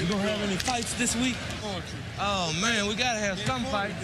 You gonna have any fights this week? Oh man, we gotta have some fights.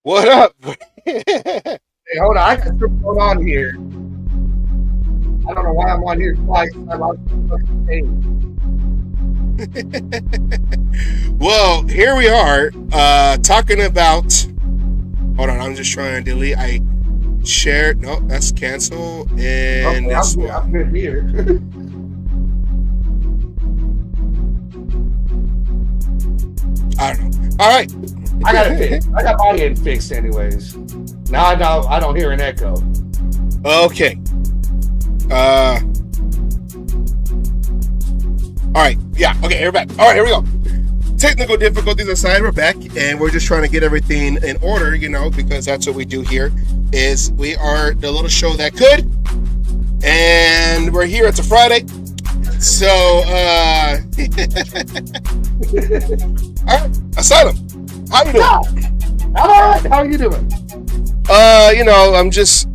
What up? Hey, hold on. I got something going on here. I don't know why I'm on here twice. I'm on the Well, here we are talking about. Hold on, I'm just trying to delete. I shared. No, that's cancel. And okay, I'm good here. I don't know. All right. I got it fixed. I got my end fixed anyways. Now I don't hear an echo. Okay. All right. Yeah. Okay. We're back. All right. Here we go. Technical difficulties aside, we're back, and we're just trying to get everything in order, because that's what we do here. Is we are the little show that could, and we're here. It's a Friday, so all right. Asylum. How you doing? I'm all right. How are you doing? I'm just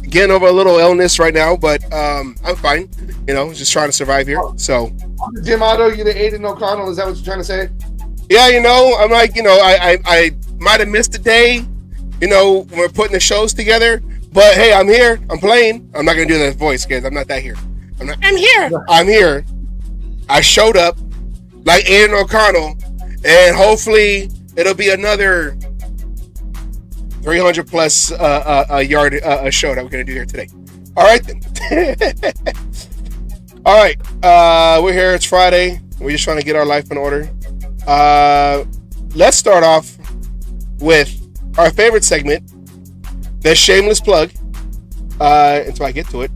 getting over a little illness right now, but I'm fine. Just trying to survive here. So, Jim Otto, you the Aidan O'Connell? Is that what you're trying to say? Yeah, I'm like, I might have missed a day, when we're putting the shows together. But hey, I'm here. I'm playing. I'm not gonna do that voice, guys. I'm not that here. I'm here. I'm here. I showed up like Aidan O'Connell, and hopefully it'll be another 300 plus yard show that we're gonna do here today. All right then. All right, we're here. It's Friday. We're just trying to get our life in order. Let's start off with our favorite segment, the shameless plug. Until I get to it.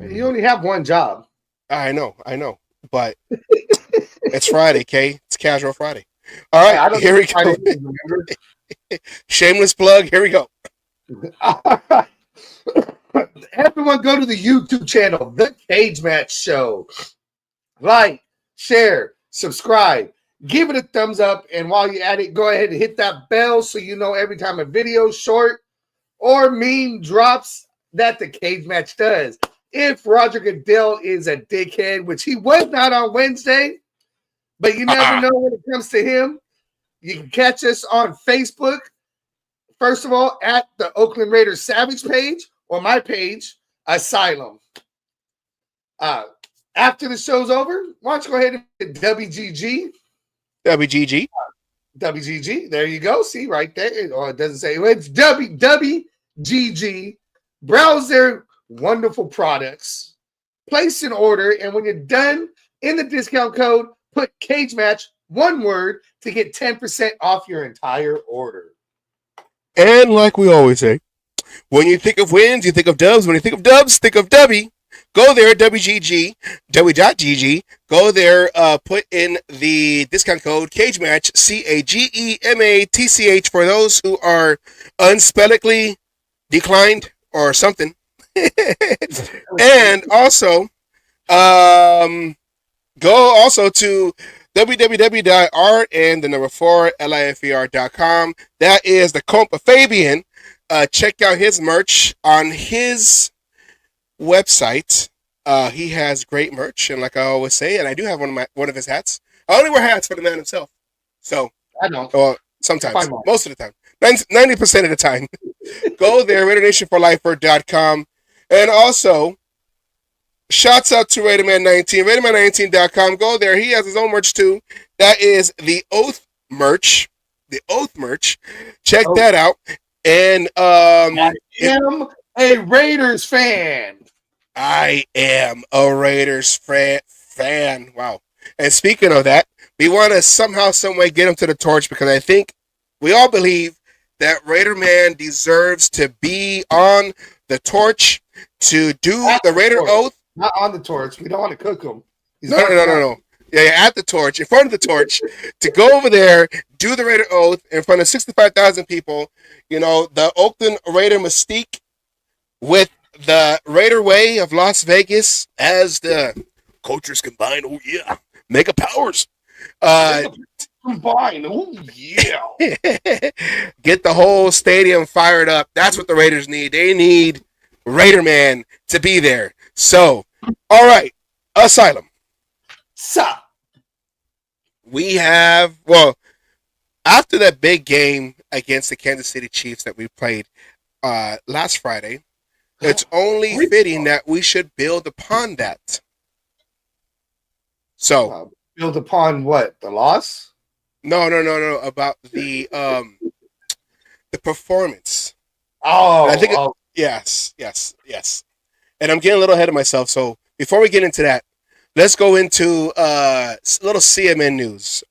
You only have one job. I know, but it's Friday, okay? It's casual Friday. All right, here we go. Shameless plug. Here we go. Everyone go to the YouTube channel, The Cage Match Show. Like, share, subscribe, give it a thumbs up, and while you're at it, go ahead and hit that bell so you know every time a video short or meme drops that The Cage Match does. If Roger Goodell is a dickhead, which he was not on Wednesday, but you never know when it comes to him, you can catch us on Facebook. First of all, at the Oakland Raiders Savage page or my page, Asylum. After the show's over, why don't you go ahead and hit WGG. WGG. There you go. See right there. Or it doesn't say it's WGG. Browse their wonderful products. Place an order. And when you're done, in the discount code, put Cage Match one word to get 10% off your entire order. And like we always say, when you think of wins, you think of dubs. When you think of dubs, think of W. Go there, WGG, W.GG. Go there, put in the discount code CAGEMATCH, CAGEMATCH, for those who are unspellically declined or something. And also, go also to www.art4lifer.com. That is the Compa Fabian. Check out his merch on his website. He has great merch, and like I always say, and I do have one of his hats. I only wear hats for the man himself. So I know. Well, sometimes, most of the time, 90% of the time. Go there, RaiderNationForLifer.com, and also shouts out to RaiderMan19, RaiderMan19.com. Go there. He has his own merch too. That is the Oath merch. The Oath merch. Check that out. And I am a Raiders fan. I am a Raiders fan. Wow. And speaking of that, we want to somehow, some way get him to the torch, because I think we all believe that Raider Man deserves to be on the torch to do the Raider Oath. Not on the torch. We don't want to cook him. No. Yeah, at the torch, in front of the torch, to go over there, do the Raider Oath in front of 65,000 people. You know, the Oakland Raider mystique with the Raider way of Las Vegas as the cultures combine. Oh, yeah. Mega powers. Combine. Oh, yeah. Get the whole stadium fired up. That's what the Raiders need. They need Raider Man to be there. So, all right. Asylum. We have, well, after that big game against the Kansas City Chiefs that we played last Friday, it's only fitting that we should build upon that. So, build upon what? The loss? No. About the performance. Oh, I think yes. And I'm getting a little ahead of myself. So before we get into that, let's go into a little CMN news.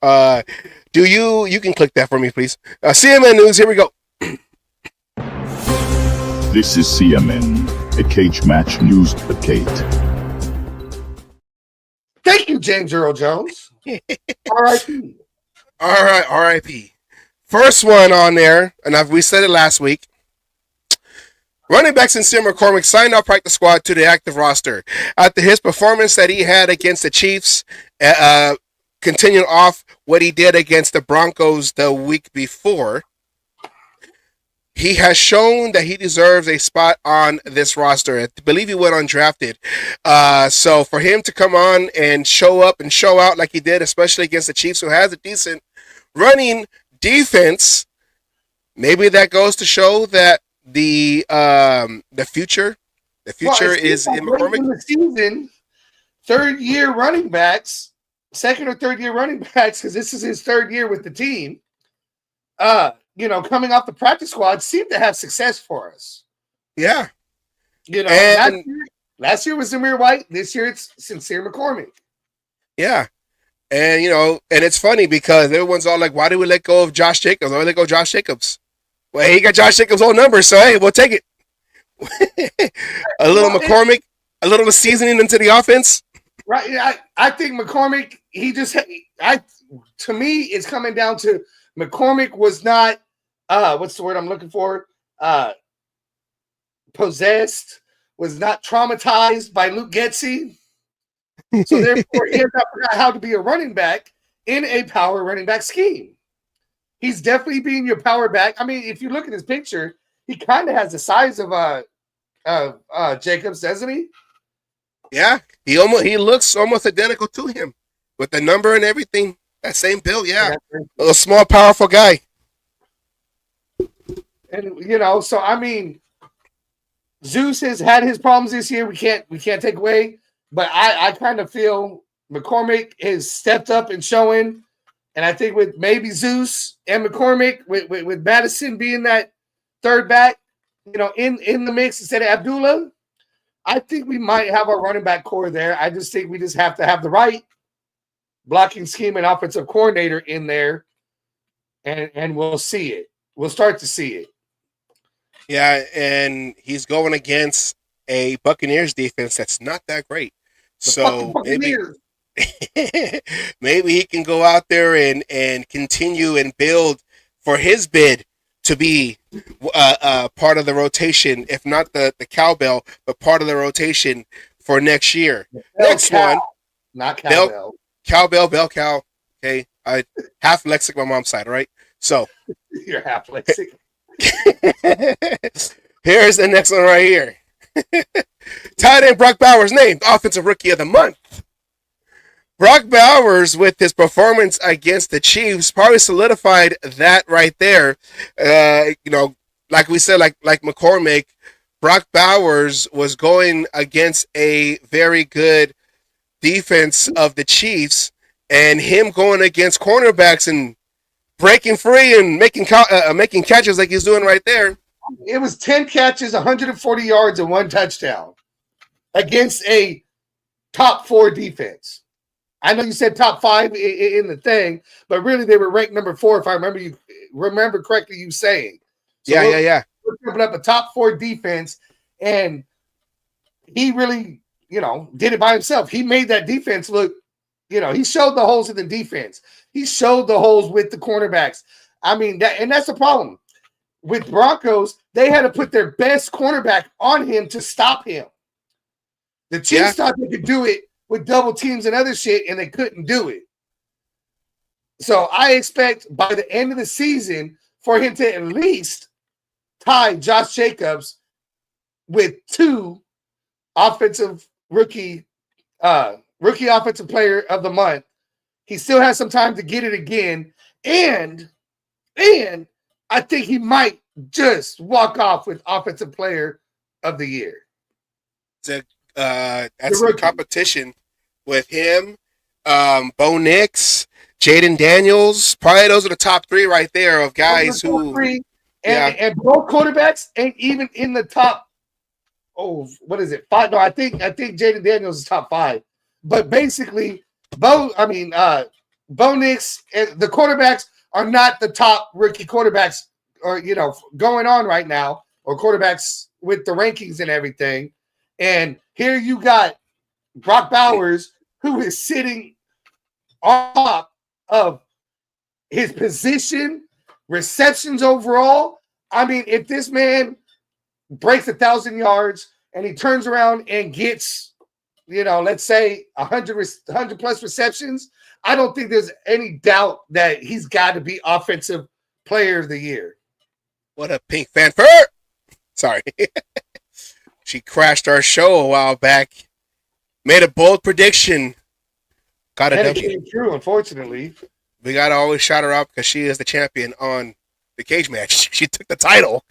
You can click that for me, please. CMN news. Here we go. This is CMN, a cage match news update. Thank you, James Earl Jones. R.I.P. All right, R.I.P. First one on there, and we said it last week. Running back Sincere McCormick signed off practice squad to the active roster after his performance that he had against the Chiefs, continuing off what he did against the Broncos the week before. He has shown that he deserves a spot on this roster. I believe he went undrafted. So for him to come on and show up and show out like he did, especially against the Chiefs, who has a decent running defense, maybe that goes to show that the future is in McCormick. In the season, third-year running backs, second or third-year running backs, because this is his third year with the team, coming off the practice squad, seem to have success for us. Yeah. Last year was Zamir White. This year it's Sincere McCormick. Yeah. And, and it's funny because everyone's all like, why did we let go of Josh Jacobs? Why did we let go of Josh Jacobs? Well, he got Josh Jacobs' whole number, so hey, we'll take it. A little McCormick, a little seasoning into the offense. Right. I think McCormick, to me, it's coming down to McCormick was not, what's the word I'm looking for? Possessed, was not traumatized by Luke Getsy. So therefore, he has not forgot how to be a running back in a power running back scheme. He's definitely being your power back. I mean, if you look at his picture, he kind of has the size of Jacobs, doesn't he? Yeah, he looks almost identical to him with the number and everything. That same build, yeah. A small, powerful guy. And so I mean, Zeus has had his problems this year. We can't take away, but I kind of feel McCormick has stepped up and showing. And I think with maybe Zeus and McCormick, with Madison being that third back, in the mix instead of Abdullah, I think we might have our running back core there. I just think we just have to have the right blocking scheme and offensive coordinator in there, and we'll see it. We'll start to see it. Yeah, and he's going against a Buccaneers defense that's not that great. So maybe he can go out there and continue and build for his bid to be part of the rotation, if not the cowbell, but part of the rotation for next year. Next one, not cowbell. Cowbell, bell cow. Okay, I half lexic my mom's side, right? So you're half lexic. Here's the next one right here. Tight end Brock Bowers named Offensive Rookie of the Month. Brock Bowers, with his performance against the Chiefs, probably solidified that right there. Like we said, like McCormick, Brock Bowers was going against a very good defense of the Chiefs, and him going against cornerbacks and breaking free and making catches like he's doing right there. It was 10 catches, 140 yards, and 1 touchdown against a top 4 defense. I know you said top 5 in the thing, but really they were ranked number 4, if I remember correctly you saying. So yeah. We're putting up a top 4 defense, and he really, did it by himself. He made that defense look, he showed the holes in the defense. He showed the holes with the cornerbacks. I mean, that's the problem. With Broncos, they had to put their best cornerback on him to stop him. The Chiefs thought they could do it with double teams and other shit, and they couldn't do it. So I expect by the end of the season for him to at least tie Josh Jacobs with 2 offensive rookie offensive player of the month. He still has some time to get it again, and I think he just walk off with offensive player of the year. That's a competition with him, Bo Nix, Jaden Daniels. Probably those are the top 3 right there of guys who. And both quarterbacks ain't even in the top. Oh, what is it? 5? No, I think Jaden Daniels is top 5. But basically, Bo Nix and the quarterbacks are not the top rookie quarterbacks or going on right now, or quarterbacks with the rankings and everything. And here you got Brock Bowers, who is sitting on top of his position, receptions overall. I mean, if this man breaks 1,000 yards and he turns around and gets, let's say 100 plus receptions, I don't think there's any doubt that he's got to be offensive player of the year. What a pink fanfare. Sorry. She crashed our show a while back. Made a bold prediction. Got a W. It came true, unfortunately. We got to always shout her out because she is the champion on the cage match. She took the title.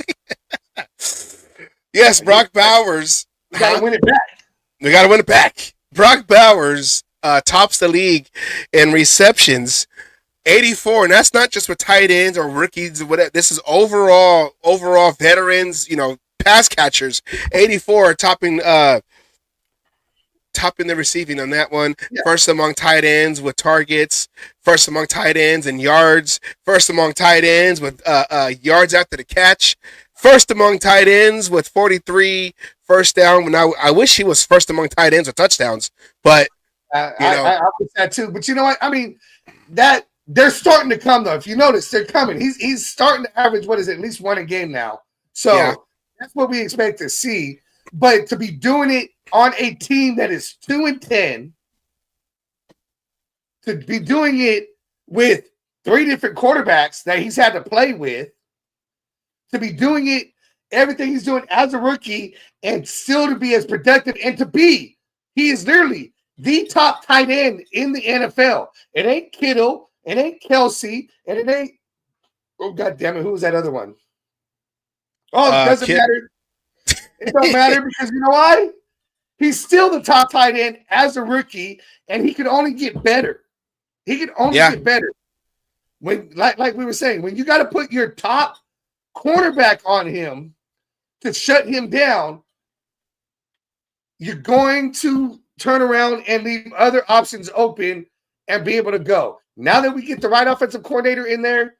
Yes, Brock Bowers. We got to win it back. We got to win it back. Brock Bowers tops the league in receptions. 84, and that's not just for tight ends or rookies or whatever. This is overall veterans, pass catchers. 84 topping the receiving on that one. Yeah. First among tight ends with targets. First among tight ends in yards. First among tight ends with yards after the catch. First among tight ends with 43 first down. Now I wish he was first among tight ends with touchdowns, but I wish that too. But you know what? I mean, that. They're starting to come, though. If you notice, they're coming. He's starting to average, at least 1 a game now. So that's what we expect to see. But to be doing it on a team that is 2-10, to be doing it with 3 different quarterbacks that he's had to play with, to be doing it, everything he's doing as a rookie, and still to be as productive, and he is literally the top tight end in the NFL. It ain't Kittle. It ain't Kelsey, and it ain't. Oh, God damn it! Who was that other one? Oh, it doesn't matter. It don't matter because you know why? He's still the top tight end as a rookie, and he can only get better. He can only get better. When, like we were saying, when you got to put your top cornerback on him to shut him down, you're going to turn around and leave other options open and be able to go. Now that we get the right offensive coordinator in there,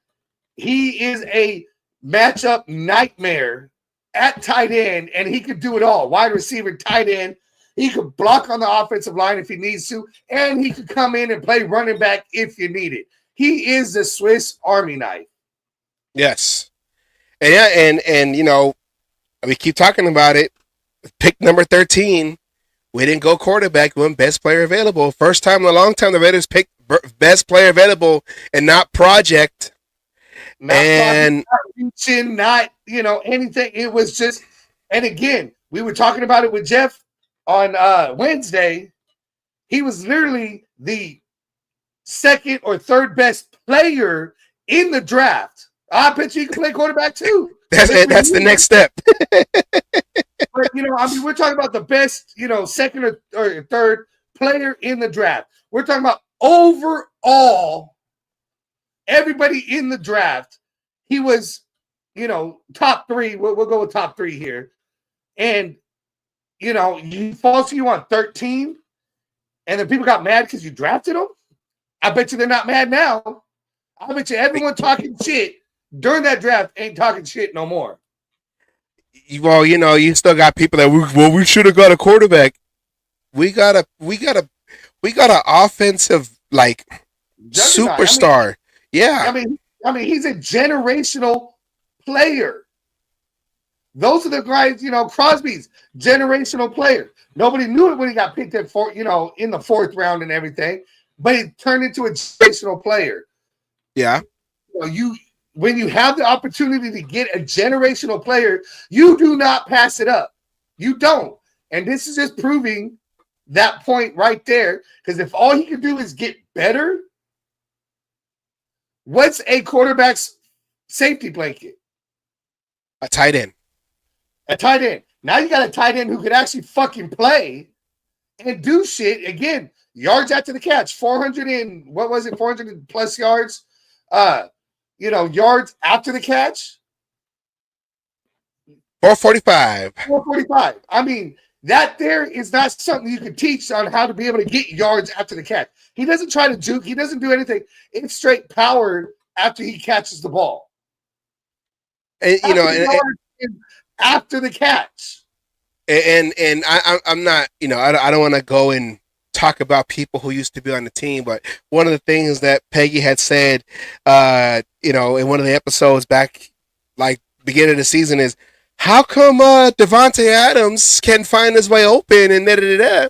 he is a matchup nightmare at tight end, and he could do it all. Wide receiver, tight end. He could block on the offensive line if he needs to, and he could come in and play running back if you need it. He is the Swiss Army knife. Yes. And yeah, and you know, we keep talking about it. Pick number 13. We didn't go quarterback. We went best player available. First time in a long time the Raiders picked best player available and not project. Not reaching, not anything. It was just, and again, we were talking about it with Jeff on Wednesday. He was literally the second or third best player in the draft. I bet you can play quarterback too. That's the next step. But we're talking about the best, second or third player in the draft. We're talking about overall, everybody in the draft. He was, top three. We'll go with top three here. And, he falls to you on 13, and then people got mad because you drafted him. I bet you they're not mad now. I bet you everyone talking shit during that draft ain't talking shit no more. Well, you still got people that we should have got a quarterback. We got an offensive superstar. Yeah. I mean, he's a generational player. Those are the guys, Crosby's generational player. Nobody knew it when he got picked in the fourth round and everything, but he turned into a generational player. Yeah. When you have the opportunity to get a generational player, you do not pass it up. You don't. And this is just proving that point right there. Because if all he can do is get better, what's a quarterback's safety blanket? A tight end. A tight end. Now you got a tight end who could actually fucking play and do shit. Again, yards after the catch, 400 plus yards. Yards after the catch. 445. 445. I mean, that there is not something you can teach on how to be able to get yards after the catch. He doesn't try to juke. He doesn't do anything. It's straight power after he catches the ball. And after the catch. And I'm not, I don't want to go and talk about people who used to be on the team, but one of the things that Peggy had said, in one of the episodes back, beginning of the season is, how come Davante Adams can find his way open and da-da-da-da?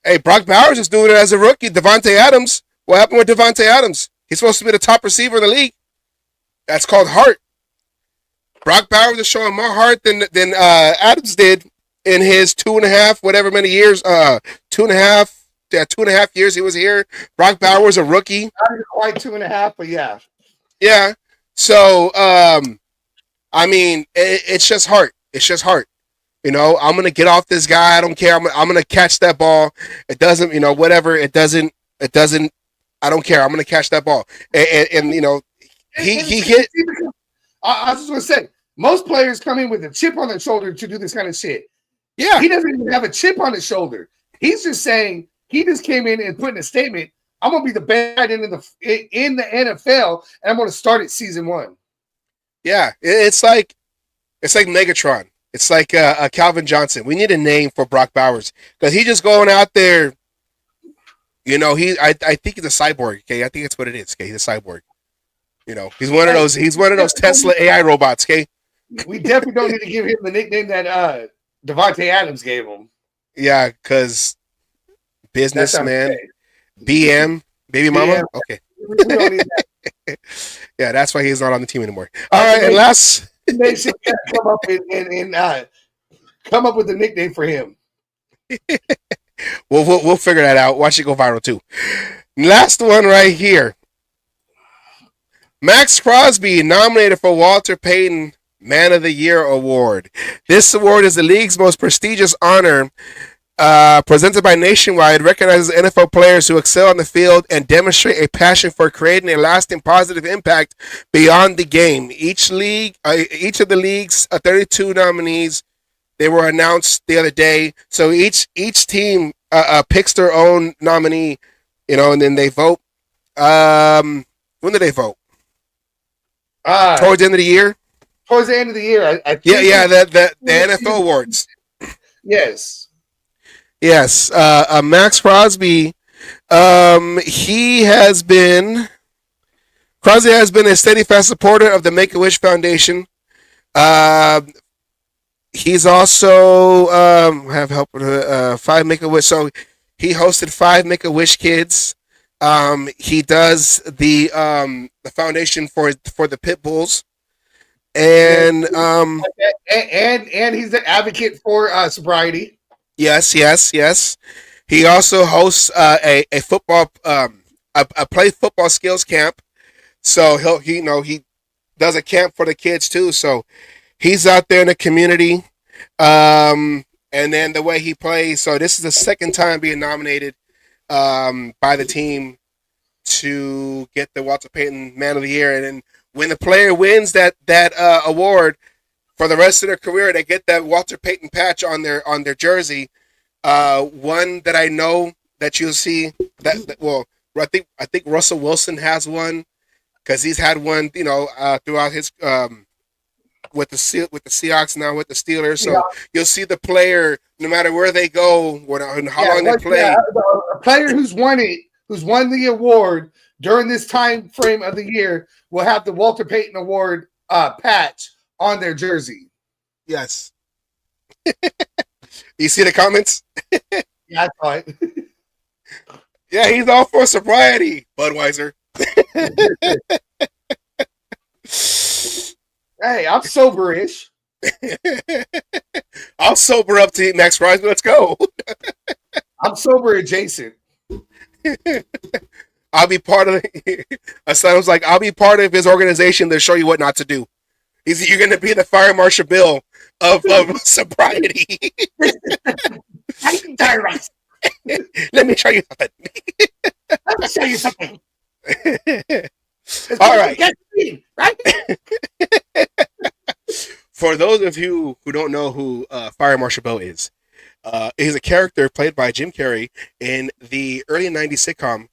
Hey, Brock Bowers is doing it as a rookie. Davante Adams, what happened with Davante Adams? He's supposed to be the top receiver in the league. That's called heart. Brock Bowers is showing more heart than Adams did in his 2.5, whatever many years, 2.5 years he was here. Brock Bowers was a rookie. Not quite 2.5, but yeah. Yeah. So, it's just heart. It's just heart. I'm going to get off this guy. I don't care. I'm going to catch that ball. It doesn't, whatever. It doesn't, I don't care. I'm going to catch that ball. And he hit. I was just going to say, most players come in with a chip on their shoulder to do this kind of shit. Yeah. He doesn't even have a chip on his shoulder. He's just saying, he just came in and put in a statement, I'm going to be the best in the NFL, and I'm going to start at season 1. Yeah. It's like Megatron. It's like Calvin Johnson. We need a name for Brock Bowers because he's just going out there. I think he's a cyborg. Okay, I think that's what it is. Okay, he's a cyborg. He's one of those. He's one of those Tesla AI robots. Okay. We definitely don't need to give him the nickname that Davante Adams gave him. Yeah, because businessman, BM, baby mama. BM. Okay. We don't need that. Yeah, that's why he's not on the team anymore. All right, and last. They should come up with a nickname for him. We'll figure that out. Watch it go viral too. Last one right here. Max Crosby nominated for Walter Payton Man of the Year award. This award is the league's most prestigious honor, presented by Nationwide, recognizes NFL players who excel on the field and demonstrate a passion for creating a lasting positive impact beyond the game. Each of the league's 32 nominees, they were announced the other day. So each team picks their own nominee And then they vote. When do they vote? Towards the end of the year. Towards the end of the year, I think The NFL awards. Yes. Max Crosby. Crosby has been a steady, fast supporter of the Make-A-Wish Foundation. He's also have helped with 5 Make-A-Wish. So he hosted 5 Make-A-Wish kids. He does the foundation for the pit bulls, and he's an advocate for sobriety. Yes. He also hosts a football a play football skills camp. So he does a camp for the kids too. So he's out there in the community. And then the way he plays. So this is the second time being nominated by the team to get the Walter Payton Man of the Year. And then when the player wins that award for the rest of their career, they get that Walter Payton patch on their jersey. One that I know that you'll see I think Russell Wilson has one because he's had one, throughout his with the Seahawks, now with the Steelers. So you'll see the player no matter where they go, how long they play. A player who's won the award during this time frame of the year will have the Walter Payton Award patch on their jersey. Yes. You see the comments? Yeah, I saw it. Yeah, he's all for sobriety, Budweiser. Hey, I'm sober-ish. I'll sober up to Max Crosby. Let's go. I'm sober adjacent. I'll be part of I'll be part of his organization to show you what not to do. You're going to be the Fire Marshal Bill of sobriety. Let me show you something. All right. For those of you who don't know who Fire Marshal Bill is, he's a character played by Jim Carrey in the early 90s sitcom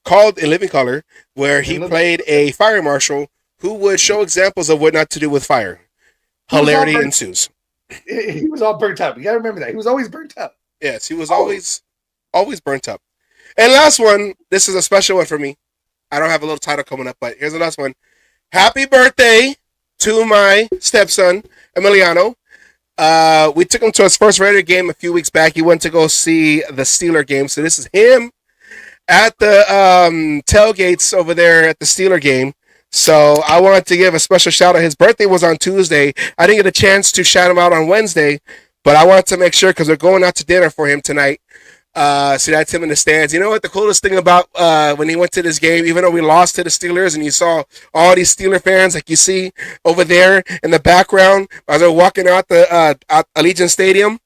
called In Living Color, where he played a fire marshal who would show examples of what not to do with fire. Hilarity ensues. He was all burnt up. You gotta remember that. He was always burnt up. Yes, he was always burnt up. And last one, this is a special one for me. I don't have a little title coming up, but here's the last one. Happy birthday to my stepson, Emiliano. We took him to his first Raider game a few weeks back. He went to go see the Steeler game. So this is him at the tailgates over there at the Steeler game. So I wanted to give a special shout out. His birthday was on Tuesday. I didn't get a chance to shout him out on Wednesday, but I wanted to make sure because we're going out to dinner for him tonight. So that's him in the stands. You know what the coolest thing about when he went to this game, even though we lost to the Steelers and you saw all these Steeler fans like you see over there in the background as they're walking out the Allegiant Stadium,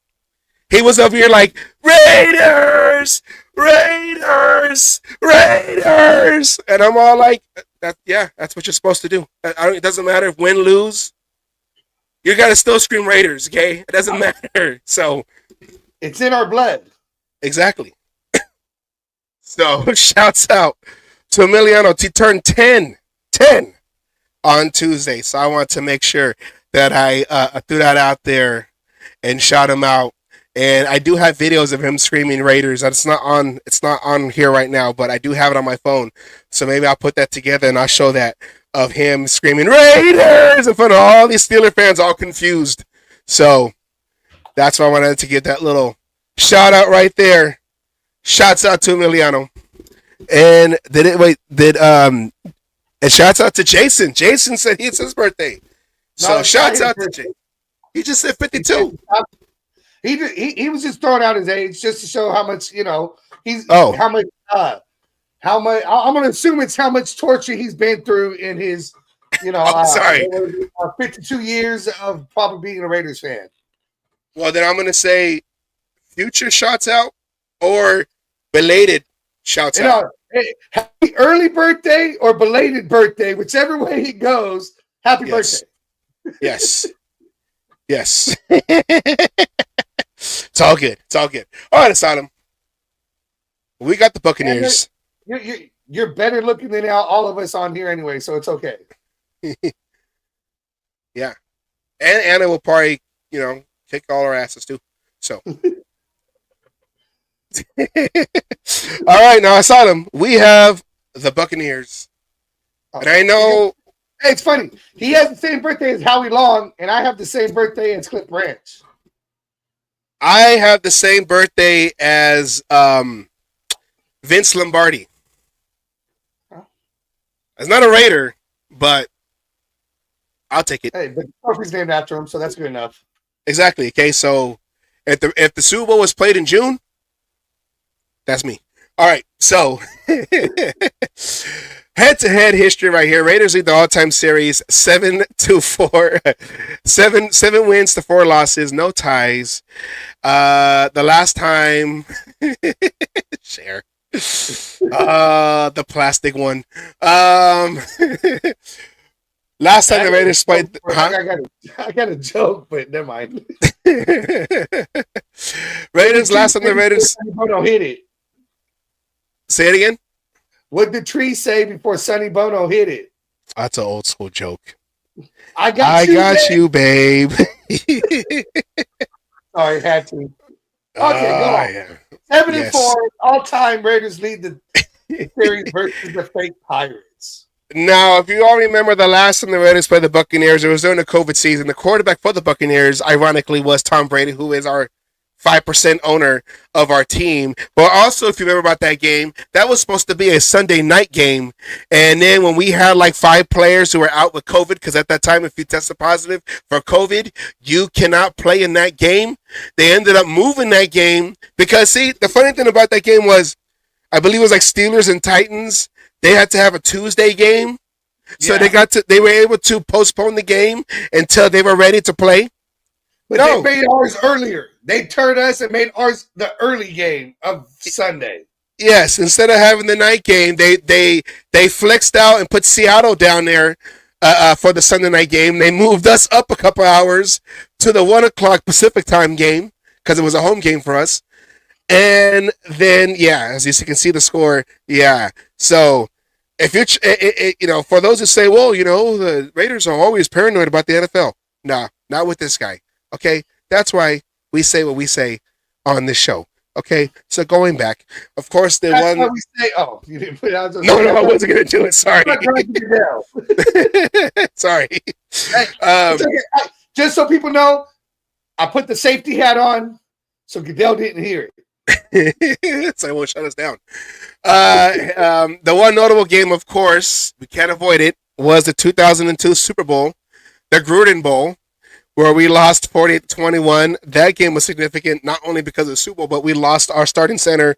he was over here like, Raiders! Raiders! Raiders! And I'm all like, that's what you're supposed to do. It doesn't matter if win, lose. You got to still scream Raiders, okay? It doesn't matter. So it's in our blood. Exactly. So shouts out to Emiliano. He turned 10 on Tuesday. So I want to make sure that I threw that out there and shout him out. And I do have videos of him screaming Raiders. It's not on here right now, but I do have it on my phone. So maybe I'll put that together and I'll show that of him screaming Raiders in front of all these Steeler fans all confused. So that's why I wanted to get that little shout out right there. Shouts out to Emiliano. And and shouts out to Jason. Jason said it's his birthday. So shouts out to Jason. He just said 52. He was just throwing out his age just to show how much, he's how much I'm gonna assume it's how much torture he's been through in his 52 years of probably being a Raiders fan. Well, then I'm gonna say future shouts out or belated shouts out. Happy early birthday or belated birthday, whichever way it goes. Happy birthday. Yes. It's all good. All right, Asylum. We got the Buccaneers. You're better looking than all of us on here anyway, so it's okay. Yeah. And Anna will probably, kick all our asses too. So. All right, now I saw them. We have the Buccaneers. And I know. Hey, it's funny. He has the same birthday as Howie Long, and I have the same birthday as Cliff Branch. I have the same birthday as Vince Lombardi. It's not a Raider, but I'll take it. Hey, but the trophy's named after him, so that's good enough. Exactly. Okay, so if the Super Bowl was played in June, that's me. All right, so head-to-head history right here. Raiders lead the all-time series 7-4, 7 wins to 4 losses, no ties. The last time, share. The plastic one. Last time the Raiders played. I got a joke, but never mind. Raiders last time the Raiders. Bono hit it. Say it again. What did the tree say before Sonny Bono hit it? That's an old school joke. I got you, babe. Sorry, had to. Okay, go on. Yeah. 7-4, all-time Raiders lead the series versus the fake Pirates. Now, if you all remember the last time the Raiders played the Buccaneers, it was during the COVID season. The quarterback for the Buccaneers, ironically, was Tom Brady, who is our 5% owner of our team. But also, if you remember about that game, that was supposed to be a Sunday night game. And then when we had like 5 players who were out with COVID, because at that time, if you tested positive for COVID, you cannot play in that game. They ended up moving that game because, see, the funny thing about that game was, I believe it was like Steelers and Titans. They had to have a Tuesday game. So they were able to postpone the game until they were ready to play. But they made ours earlier. They turned us and made ours the early game of Sunday. Yes, instead of having the night game, they flexed out and put Seattle down there for the Sunday night game. They moved us up a couple hours to the 1 o'clock Pacific time game because it was a home game for us. And then, as you can see the score, So if you're, for those who say, well, the Raiders are always paranoid about the NFL. Nah, not with this guy. Okay, that's why we say what we say on this show. Okay, so going back, of course, the one. Why we say, you didn't put it out. No, I wasn't going to do it. Sorry. Sorry. Okay. Just so people know, I put the safety hat on, so Goodell didn't hear it. So I won't shut us down. The one notable game, of course, we can't avoid it, was the 2002 Super Bowl, the Gruden Bowl, where we lost 48-21. That game was significant not only because of the Super Bowl, but we lost our starting center,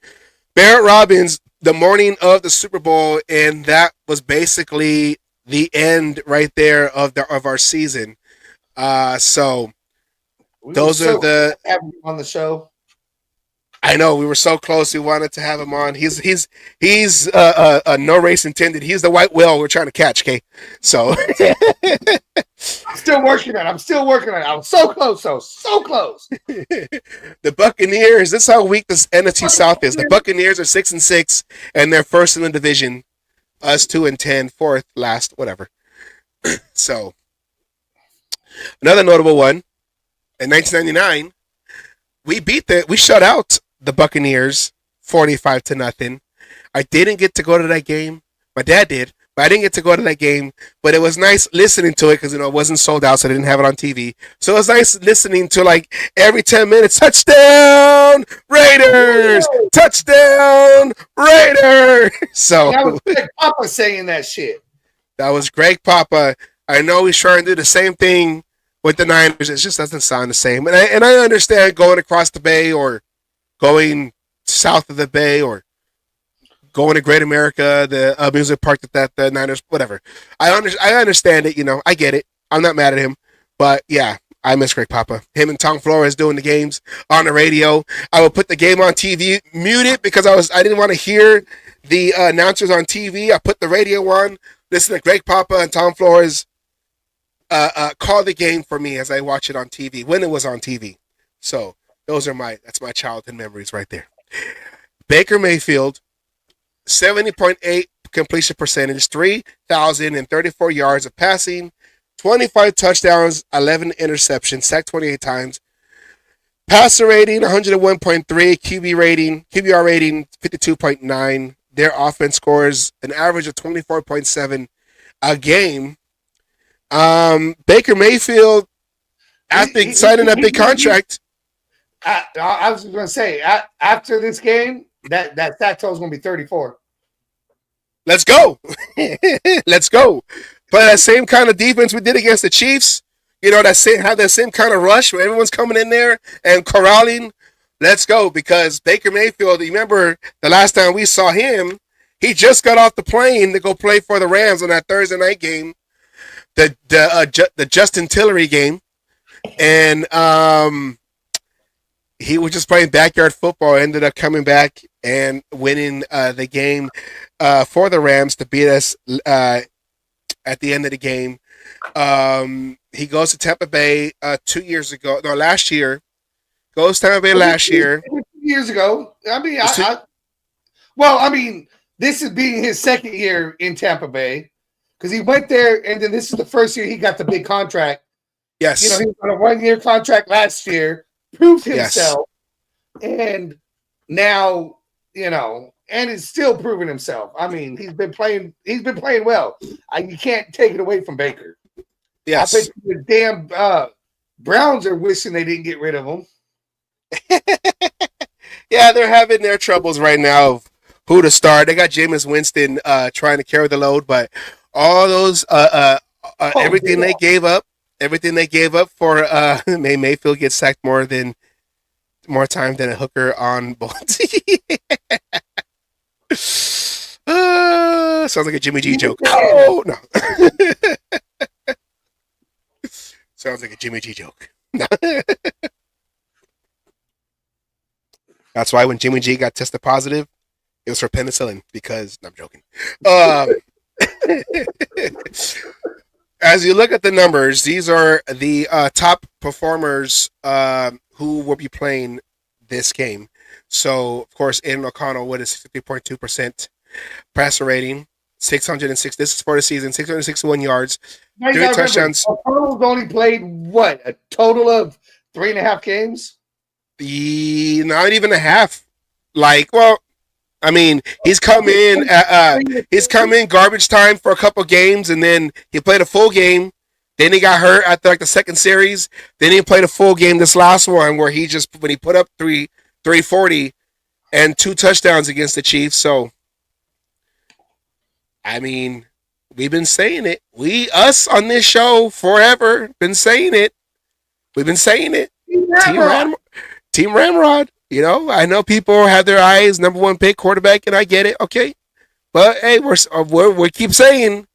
Barrett Robbins, the morning of the Super Bowl, and that was basically the end right there of our season. So those are the on the show. I know we were so close. We wanted to have him on. He's no race intended. He's the white whale we're trying to catch. Okay, so I'm still working on it. I'm so close. So close. The Buccaneers. This is how weak this NFC South is. The Buccaneers are 6-6, and they're first in the division. Us 2-10, fourth, last, whatever. So another notable one in 1999. We shut out the Buccaneers 45-0. I didn't get to go to that game. My dad did, but I didn't get to go to that game. But it was nice listening to it because it wasn't sold out, so I didn't have it on TV. So it was nice listening to like every 10 minutes, touchdown Raiders, touchdown Raiders. So that was Greg Papa saying that shit. That was Greg Papa. I know he's trying to do the same thing with the Niners. It just doesn't sound the same. And I understand going across the bay or going south of the bay or going to Great America, the amusement park that the Niners, whatever. I understand it, I get it. I'm not mad at him. But yeah, I miss Greg Papa. Him and Tom Flores doing the games on the radio. I would put the game on TV, mute it because I didn't want to hear the announcers on TV. I put the radio on, listen to Greg Papa and Tom Flores call the game for me as I watch it on TV when it was on TV. So that's my childhood memories right there. Baker Mayfield, 70.8 completion percentage, 3,034 yards of passing, 25 touchdowns, 11 interceptions, sacked 28 times. Passer rating 101.3, QBR rating 52.9. Their offense scores an average of 24.7 a game. Baker Mayfield, after signing that big contract, I was going to say after this game, that stat total is going to be 34. Let's go. Let's go. But that same kind of defense we did against the Chiefs, have that same kind of rush where everyone's coming in there and corralling. Let's go. Because Baker Mayfield, you remember the last time we saw him, he just got off the plane to go play for the Rams on that Thursday night game, the Justin Tillery game. And he was just playing backyard football, ended up coming back and winning the game for the Rams to beat us at the end of the game. He goes to Tampa Bay last year. Goes to Tampa Bay last year. 2 years ago. This is being his second year in Tampa Bay because he went there, and then this is the first year he got the big contract. Yes. He was on a 1-year contract last year, proved himself, and now, and is still proving himself. I mean, he's been playing well. You can't take it away from Baker. Yes. I bet the damn Browns are wishing they didn't get rid of him. Yeah, they're having their troubles right now of who to start. They got Jameis Winston trying to carry the load, but all those everything they gave up for Mayfield gets sacked more time than a hooker on both. Sounds like a Jimmy G joke. Oh no. Sounds like a Jimmy G joke. That's why when Jimmy G got tested positive, it was for penicillin because I'm joking. As you look at the numbers, these are the top performers who will be playing this game. So, of course, Aidan O'Connell with his 50.2% passer rating, 606. This is for the season, 661 yards, 3 touchdowns. O'Connell's only played a total of 3.5 games. Not even a half. He's come in garbage time for a couple games, and then he played a full game. Then he got hurt after the second series. Then he played a full game this last one where when he put up 340 and 2 touchdowns against the Chiefs. So, we've been saying it. Us on this show forever been saying it. We've been saying it. Team Ramrod. I know people have their eyes, number 1 pick quarterback, and I get it. Okay. But, hey, we keep saying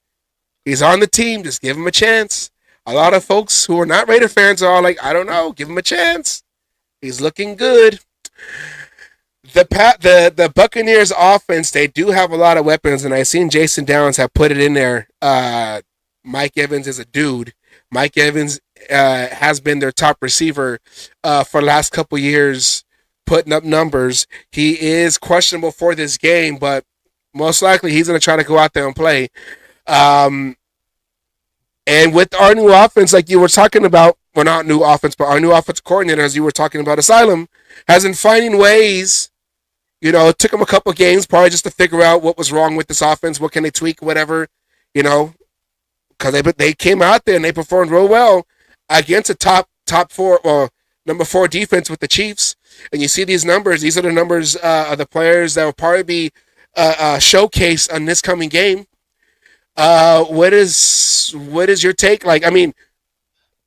he's on the team. Just give him a chance. A lot of folks who are not Raider fans are all like, I don't know. Give him a chance. He's looking good. The Buccaneers offense, they do have a lot of weapons, and I've seen Jason Downs have put it in there. Mike Evans is a dude. Mike Evans has been their top receiver for the last couple years, putting up numbers. He is questionable for this game, but most likely he's going to try to go out there and play. And with our new offense, like you were talking about, well, not new offense, but our new offensive coordinator, as you were talking about, Asylum, has been finding ways. It took him a couple games probably just to figure out what was wrong with this offense, what can they tweak, whatever, because they came out there and they performed real well against a top 4 or number 4 defense with the Chiefs. And you see these numbers. These are the numbers of the players that will probably be showcased on this coming game. What is your take?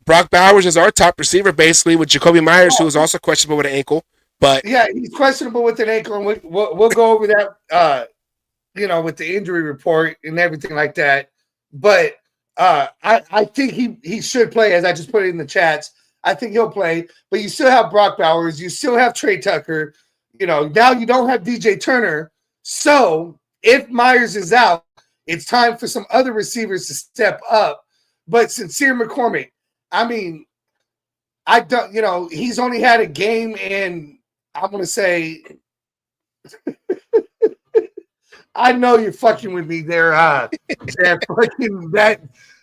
Brock Bowers is our top receiver, basically, with Jacoby Myers, who is also questionable with an ankle. But yeah, he's questionable with an ankle, and we'll go over that, with the injury report and everything like that. But I think he should play, as I just put it in the chats. I think he'll play. But you still have Brock Bowers. You still have Trey Tucker. Now you don't have DJ Turner. So if Myers is out, it's time for some other receivers to step up. But Sincere McCormick, I don't, he's only had a game in, I'm going to say, I know you're fucking with me there. That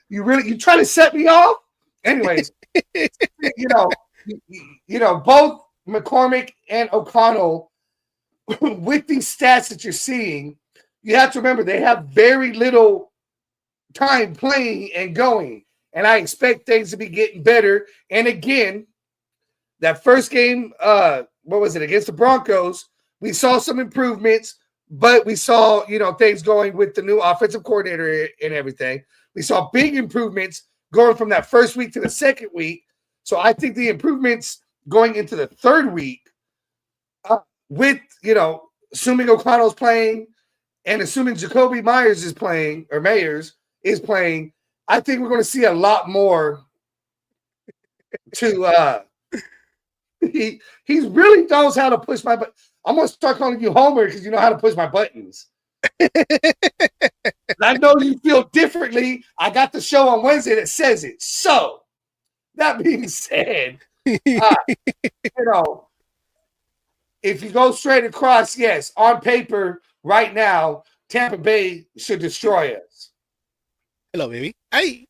you try to set me off. Anyways, both McCormick and O'Connell with these stats that you're seeing, you have to remember they have very little time playing and going, and I expect things to be getting better. And again, that first game, what was it, against the Broncos? We saw some improvements, but we saw, things going with the new offensive coordinator and everything. We saw big improvements going from that first week to the second week. So I think the improvements going into the third week, with, assuming O'Connell's playing and assuming Jacoby Myers is playing, or Mayers is playing, I think we're going to see a lot more to he really knows how to push my button. I'm going to start calling you Homer because you know how to push my buttons. I know you feel differently. I got the show on Wednesday that says it. So, that being said, if you go straight across, yes, on paper, right now, Tampa Bay should destroy us. Hello, baby. Hey.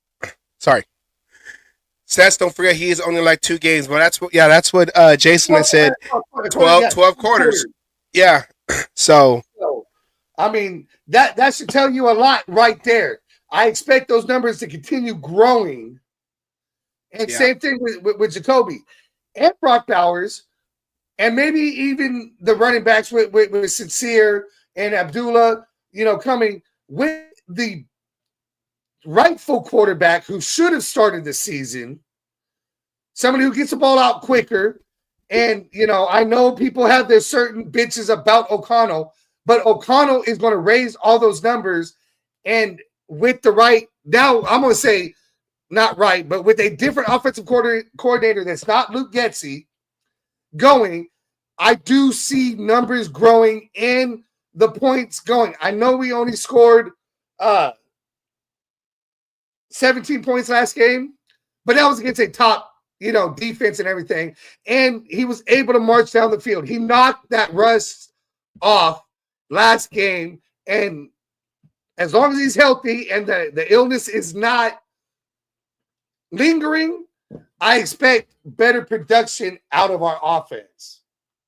Sorry. Stats don't forget he is only like 2 games, but that's what Jason had said. 12 quarters. Yeah. So I mean, that should tell you a lot right there. I expect those numbers to continue growing. And same thing with Jacoby and Brock Bowers, and maybe even the running backs with Sincere and Abdullah, coming with the rightful quarterback who should have started the season, somebody who gets the ball out quicker. And, I know people have their certain bitches about O'Connell, but O'Connell is going to raise all those numbers. And with the right, now I'm going to say not right, but with a different offensive coordinator that's not Luke Getsy going, I do see numbers growing and the points going. I know we only scored 17 points last game, but that was against a top, defense and everything. And he was able to march down the field. He knocked that rust off last game. And as long as he's healthy and the illness is not lingering, I expect better production out of our offense.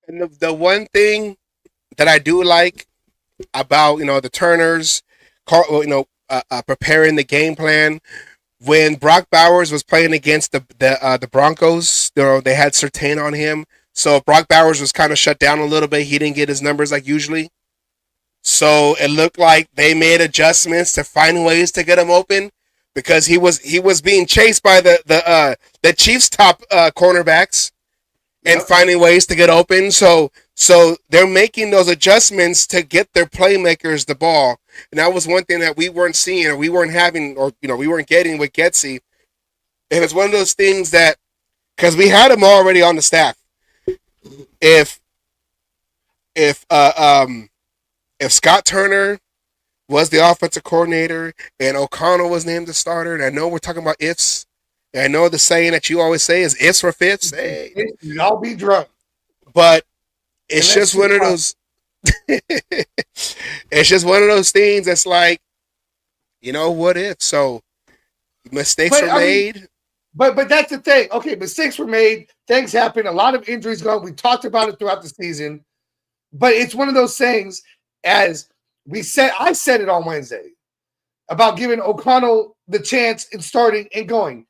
And the one thing that I do like about, the Turners, preparing the game plan, when Brock Bowers was playing against the Broncos, they had Surtain on him. So Brock Bowers was kind of shut down a little bit. He didn't get his numbers like usually. So it looked like they made adjustments to find ways to get him open because he was being chased by the Chiefs' top cornerbacks and finding ways to get open. So they're making those adjustments to get their playmakers the ball. And that was one thing that we weren't seeing, or we weren't having, or we weren't getting with Getsy. And it's one of those things that, because we had him already on the staff. If Scott Turner was the offensive coordinator and O'Connell was named the starter, and I know we're talking about ifs, and I know the saying that you always say is ifs for fifths. Hey, y'all be drunk. But it's just one of those. It's just one of those things that's like, what if? So mistakes were made. But that's the thing. Okay, mistakes were made. Things happen. A lot of injuries gone. We talked about it throughout the season. But it's one of those things, as we said, I said it on Wednesday, about giving O'Connell the chance in starting and going.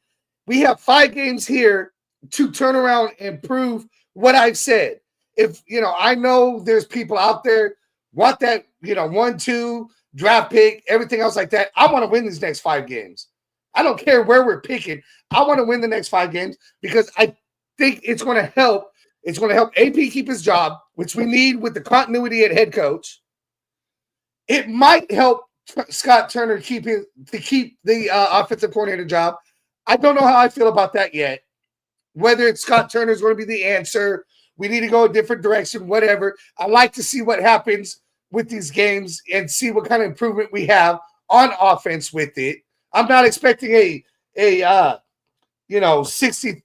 We have 5 games here to turn around and prove what I've said. If, I know there's people out there want that, 1-2 draft pick, everything else like that. I want to win these next 5 games. I don't care where we're picking. I want to win the next 5 games because I think it's going to help. It's going to help AP keep his job, which we need with the continuity at head coach. It might help Scott Turner keep the offensive coordinator job. I don't know how I feel about that yet. Whether it's Scott Turner is going to be the answer, we need to go a different direction, whatever. I like to see what happens with these games and see what kind of improvement we have on offense with it. I'm not expecting a 60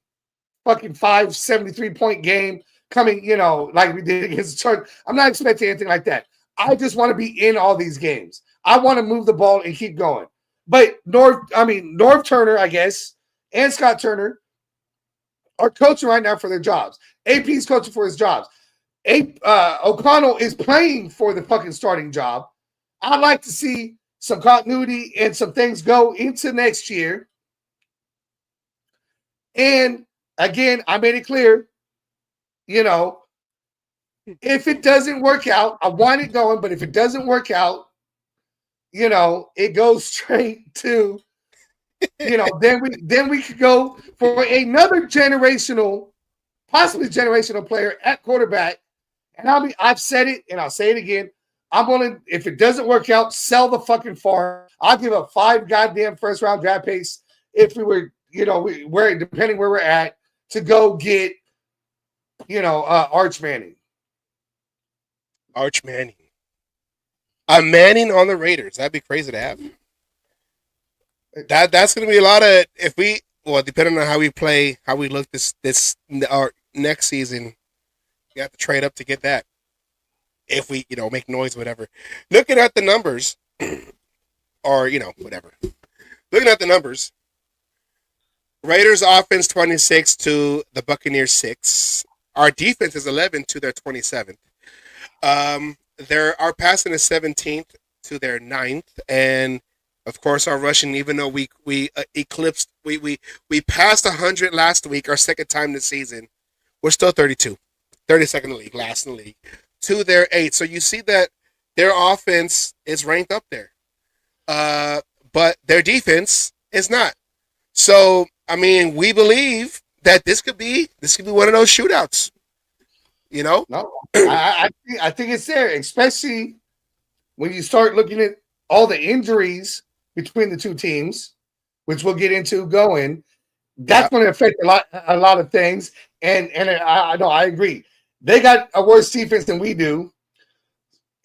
fucking 73 point game coming, like we did against the Chargers. I'm not expecting anything like that. I just want to be in all these games. I want to move the ball and keep going. But Norv Turner, I guess, and Scott Turner are coaching right now for their jobs. AP's coaching for his jobs. O'Connell is playing for the fucking starting job. I'd like to see some continuity and some things go into next year. And again, I made it clear, if it doesn't work out, I want it going, but if it doesn't work out, it goes straight to, then we could go for another possibly generational player at quarterback. And I've said it and I'll say it again. I'm willing, if it doesn't work out, sell the fucking farm. I'll give up 5 goddamn first round draft picks if we were, depending where we're at, to go get, Arch Manning. Arch Manning. A Manning on the Raiders. That'd be crazy to have. That's going to be a lot of, depending on how we play, how we look this our next season, you have to trade up to get that. If we, make noise, whatever. Looking at the numbers, or, whatever. Looking at the numbers, Raiders offense 26 to the Buccaneers 6. Our defense is 11 to their 27th. Our passing is 17th to their 9th, and of course our rushing. Even though we eclipsed, we passed 100 last week, our second time this season, we're still 32, 32nd in the league, last in the league, to their 8th. So you see that their offense is ranked up there, but their defense is not. So we believe that this could be one of those shootouts. No, I think it's there, especially when you start looking at all the injuries between the two teams, which we'll get into going. That's going to affect a lot of things. And I know I agree. They got a worse defense than we do.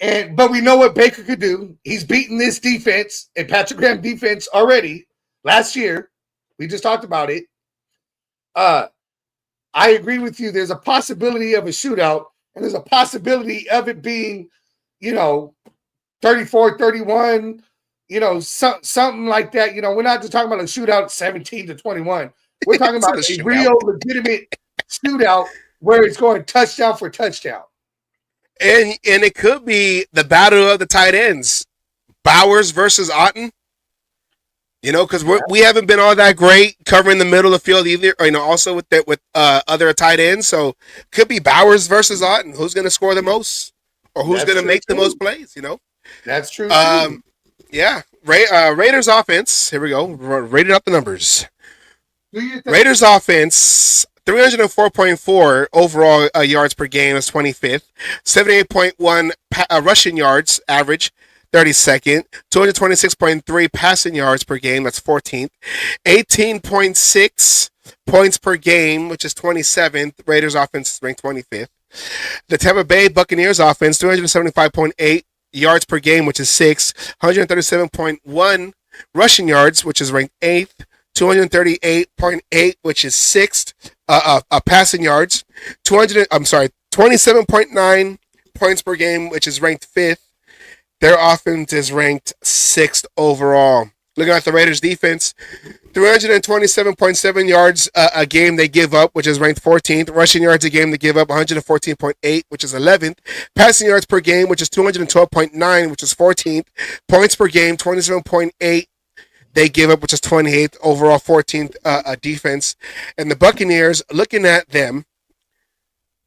But we know what Baker could do. He's beaten this defense and Patrick Graham defense already last year. We just talked about it. I agree with you. There's a possibility of a shootout, and there's a possibility of it being, 34-31, something like that. We're not just talking about a shootout 17-21. We're talking about a real legitimate shootout where it's going touchdown for touchdown. And it could be the battle of the tight ends, Bowers versus Otten. Because we haven't been all that great covering the middle of the field either. Also with other tight ends. So could be Bowers versus Otten. Who's going to score the most, or who's going to make the most plays? That's true. Yeah. Raiders offense. Here we go. Rated up the numbers. Raiders offense. 304.4 overall yards per game is 25th. 78.1 rushing yards average. 32nd, 226.3 passing yards per game, that's 14th, 18.6 points per game, which is 27th. Raiders offense is ranked 25th. The Tampa Bay Buccaneers offense, 275.8 yards per game, which is 6th, 137.1 rushing yards, which is ranked 8th, 238.8, which is 6th, passing yards, 27.9 points per game, which is ranked 5th. Their offense is ranked 6th overall. Looking at the Raiders defense, 327.7 yards a game they give up, which is ranked 14th. Rushing yards a game they give up, 114.8, which is 11th. Passing yards per game, which is 212.9, which is 14th. Points per game, 27.8 they give up, which is 28th. Overall 14th defense. And the Buccaneers, looking at them,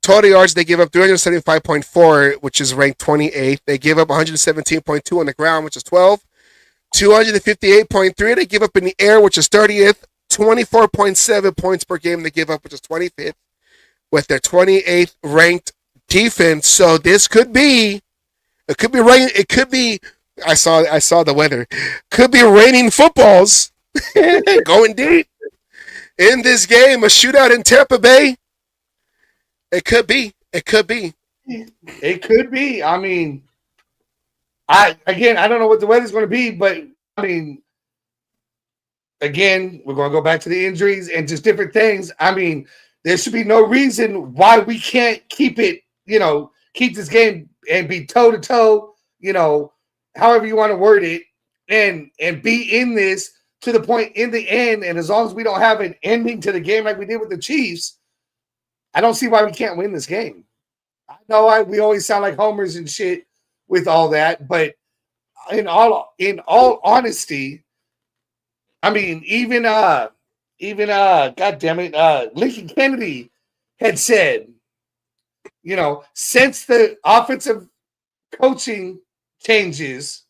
total yards, they give up 375.4, which is ranked 28th. They give up 117.2 on the ground, which is 12th. 258.3 they give up in the air, which is 30th. 24.7 points per game they give up, which is 25th, with their 28th ranked defense. So this could be, it could be rain. It could be. I saw the weather. Could be raining footballs going deep in this game. A shootout in Tampa Bay. It could be. It could be. It could be. I don't know what the weather's going to be, but again, we're going to go back to the injuries and just different things. there should be no reason why we can't keep it, keep this game and be toe to toe, however you want to word it, and be in this to the point in the end. And as long as we don't have an ending to the game like we did with the Chiefs, I don't see why we can't win this game. I know we always sound like homers and shit with all that, but in all honesty, I mean, even God damn it, Lincoln Kennedy had said, since the offensive coaching changes,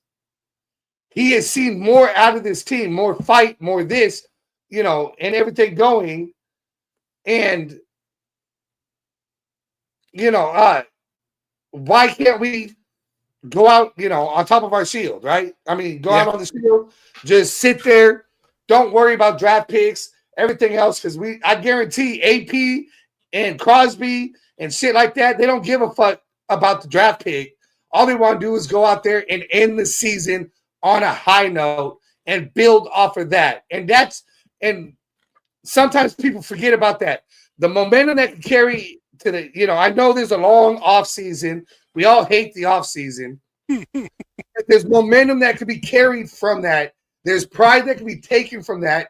he has seen more out of this team, more fight, more this, and everything going. And, why can't we go out, on top of our shield, right? I mean, go out on the shield, just sit there. Don't worry about draft picks, everything else, because I guarantee AP and Crosby and shit like that, they don't give a fuck about the draft pick. All they want to do is go out there and end the season on a high note and build off of that. And sometimes people forget about that. The momentum that can carry to the, I know there's a long off season. We all hate the off season. There's momentum that can be carried from that. There's pride that can be taken from that,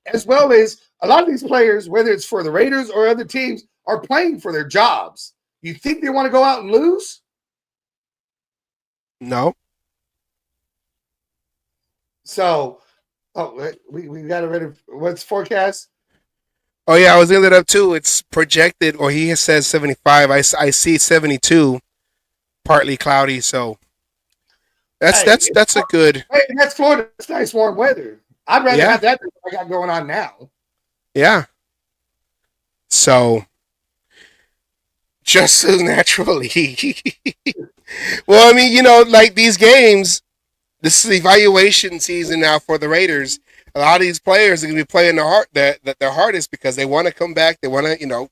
as well as a lot of these players, whether it's for the Raiders or other teams, are playing for their jobs. You think they want to go out and lose? No. So, we got it ready. What's forecast? Oh, yeah, I was looking it up, too. It's projected, or he says 75. I see 72, partly cloudy, so that's a good. Hey, that's Florida. It's nice warm weather. I'd rather have that than what I got going on now. Yeah. So, just as naturally. Well, I mean, like these games, this is evaluation season now for the Raiders. A lot of these players are going to be playing their hardest because they want to come back. They want to,